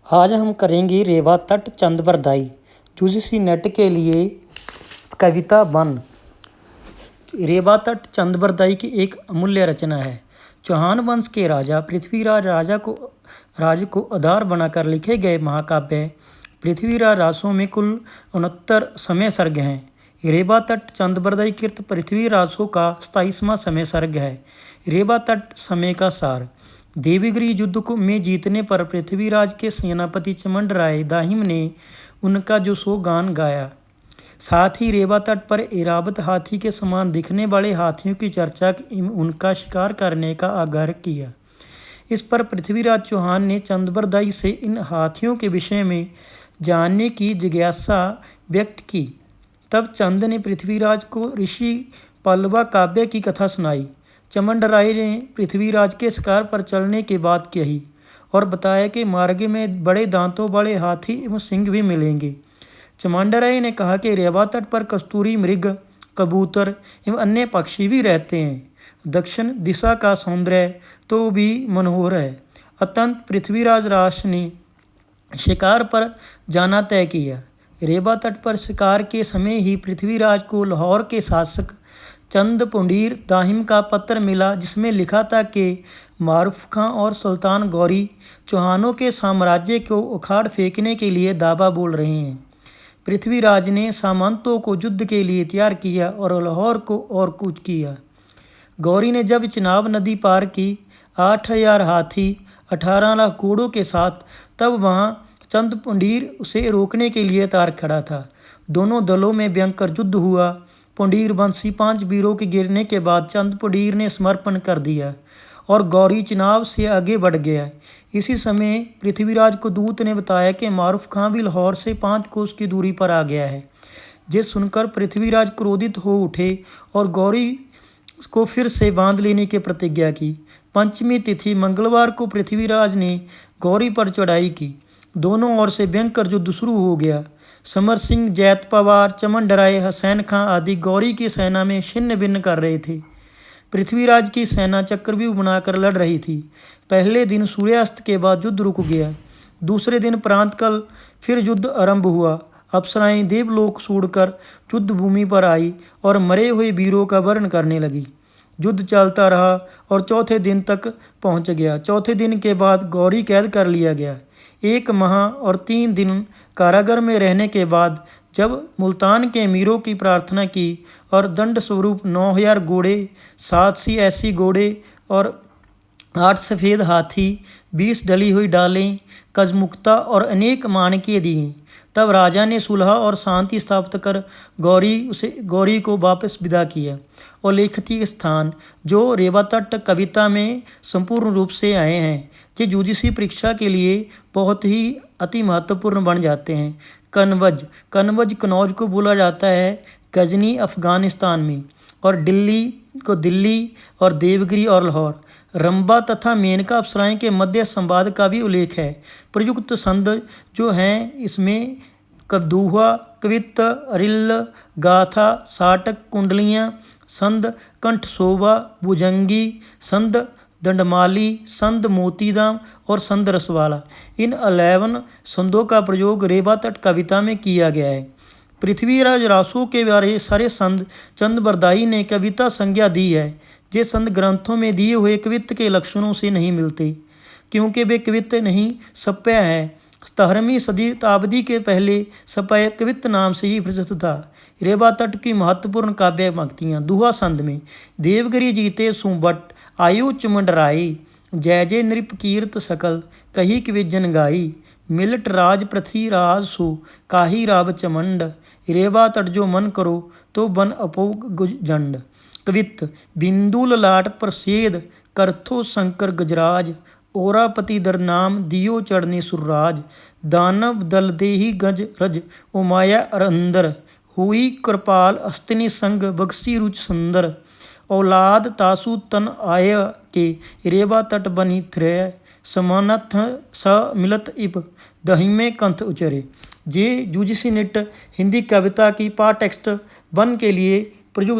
आज हम करेंगे रेवा तट चंद बरदाई यूजीसी नेट के लिए कविता वन। रेवा तट चंद बरदाई की एक अमूल्य रचना है। चौहान वंश के राजा पृथ्वीराज राज को आधार बनाकर लिखे गए महाकाव्य पृथ्वीराज रासों में कुल 69 समय सर्ग हैं। रेवा तट चंद बरदाई कृत पृथ्वीरासों का 27वां समय सर्ग है। रेवा तट समय का सार। देवगिरी युद्ध में जीतने पर पृथ्वीराज के सेनापति चमंडराय दाहिम ने उनका जो सो गान गाया। साथ ही रेवा तट पर ऐरावत हाथी के समान दिखने वाले हाथियों की चर्चा उनका शिकार करने का आग्रह किया। इस पर पृथ्वीराज चौहान ने चंद बरदाई से इन हाथियों के विषय में जानने की जिज्ञासा व्यक्त की। तब चंद ने पृथ्वीराज को ऋषि पल्लवा काव्य की कथा सुनाई। चमंडराय ने पृथ्वीराज के शिकार पर चलने की बात कही और बताया कि मार्ग में बड़े दांतों वाले हाथी एवं सिंह भी मिलेंगे। चमंडराय ने कहा कि रेवा तट पर कस्तूरी मृग, कबूतर एवं अन्य पक्षी भी रहते हैं। दक्षिण दिशा का सौंदर्य तो भी मनोहर है। अतंत पृथ्वीराज राज ने शिकार पर जाना तय किया। रेवा तट पर शिकार के समय ही पृथ्वीराज को लाहौर के शासक चंद पुंडीर दाहिम का पत्र मिला, जिसमें लिखा था कि मारूफ खां और सुल्तान गौरी चौहानों के साम्राज्य को उखाड़ फेंकने के लिए दावा बोल रहे हैं। पृथ्वीराज ने सामंतों को युद्ध के लिए तैयार किया और लाहौर को और कूच किया। गौरी ने जब चिनाब नदी पार की 8000 हाथी 18 लाख घोड़ों के साथ, तब वहाँ चंद पुंडीर उसे रोकने के लिए तैयार खड़ा था। दोनों दलों में भयंकर युद्ध हुआ। पुंडीर वंशी 5 वीरों के गिरने के बाद चंद पुंडीर ने समर्पण कर दिया और गौरी चिनाब से आगे बढ़ गया। इसी समय पृथ्वीराज को दूत ने बताया कि मारूफ खां भी लाहौर से 5 कोस की दूरी पर आ गया है। ये सुनकर पृथ्वीराज क्रोधित हो उठे और गौरी को फिर से बांध लेने की प्रतिज्ञा की। पंचमी तिथि मंगलवार को पृथ्वीराज ने गौरी पर चढ़ाई की। दोनों ओर से भयंकर युद्ध शुरू हो गया। समर सिंह, जैत पवार, चमंडराय, हुसैन खां आदि गौरी की सेना में छिन्न भिन्न कर रहे थे। पृथ्वीराज की सेना चक्रव्यूह बनाकर लड़ रही थी। पहले दिन सूर्यास्त के बाद युद्ध रुक गया। दूसरे दिन प्रातःकाल फिर युद्ध आरंभ हुआ। अप्सराएं देवलोक छोड़कर युद्ध भूमि पर आई और मरे हुए वीरों का वर्ण करने लगी। युद्ध चलता रहा और चौथे दिन तक पहुंच गया। चौथे दिन के बाद गौरी कैद कर लिया गया। 1 माह और 3 दिन कारागार में रहने के बाद जब मुल्तान के अमीरों की प्रार्थना की और दंड स्वरूप 9000 घोड़े, 87 ऐसी घोड़े और 8 सफ़ेद हाथी, 20 डली हुई डालें, कजमुक्ता और अनेक मानकें दी, तब राजा ने सुलह और शांति स्थापित कर गौरी को वापस विदा किया। और लेखती स्थान जो रेवा तट कविता में संपूर्ण रूप से आए हैं, ये यूजीसी परीक्षा के लिए बहुत ही अति महत्वपूर्ण बन जाते हैं। कनवज कनौज को बोला जाता है गजनी अफगानिस्तान में, और दिल्ली और देवगिरी और लाहौर। रंबा तथा मेनका अप्सराएं के मध्य संवाद का भी उल्लेख है। प्रयुक्त छंद जो हैं इसमें कवदुहा, कवित्त, अरिल्ल, गाथा, साटक, कुंडलियाँ, संद कंठशोभा, भुजंगी, संद दंडमाली, संद मोतीदाम और संद रसवाला। इन 11 संदों का प्रयोग रेवा तट कविता में किया गया है। पृथ्वीराज रासों के बारे सारे संद चंद बरदाई ने कविता संज्ञा दी है। ये संद ग्रंथों में दिए हुए कवित्त के लक्षणों से नहीं मिलते, क्योंकि वे कवित्त नहीं सप्य है। 17वीं शताब्दी के पहले सप्य कवित्त नाम से ही प्रसिद्ध था। रेवा तट की महत्वपूर्ण काव्य पंक्तियाँ। दुहा छंद में देवगिरी जीते सुबट आयु चमंडराई, जय जय नृप कीर्त सकल कही कविजन गाई, मिलट राज पृथ्वीराज सु काही राव चमंड, रेवा तट जो मन करो तो बन अपोग जंड। कवित्त बिंदु ललाट प्रसेद करथो शंकर गजराज, ओरापति दर नाम दियो चढ़ने सुरराज, दानव दल देही गज रज उमाया अरंदर, हुई कृपाल अस्तिनी संग बक्सी रुच सुंदर, औलाद तासु तन आय के रेवा तट बनी त्रय, समानथ स मिलत इप दहिमे कंथ उचरे। ये यूजीसी नेट हिंदी कविता की पाठ टेक्स्ट 1 के लिए प्रयुक्त